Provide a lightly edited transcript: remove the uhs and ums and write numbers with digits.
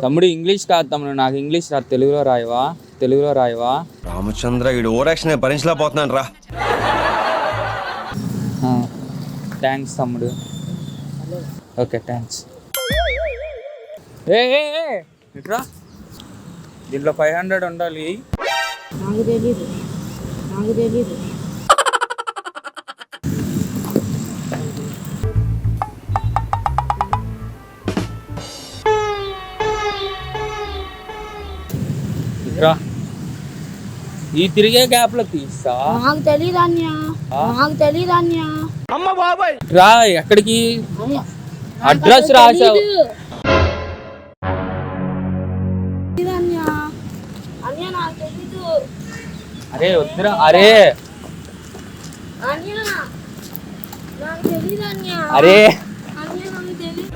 తమ్ముడు ఇంగ్లీష్ కాదు తమ్ముడు, నాకు ఇంగ్లీష్ రాదు, తెలుగులో రాయవా రామచంద్ర ఈ ఓవరాక్షన్ భరించలేకపోతున్నాను రా. థ్యాంక్స్ తమ్ముడు. Okay thanks. ఏ ఇట్రా, దీంట్లో 500 ఉండాలి. నాకు తెలీదు. ఇట్రా, ఈ తిరిగే గ్యాప్ లో తీస్తా. నాకు తెలీదు అన్య. రా, ఎక్కడికి? అడ్రస్ రాసావు. అన్య నాకు తెలీదు. అరే వద్దురా. అరే అన్య నాకు తెలీదు. అరే అన్య నాకు తెలీదు.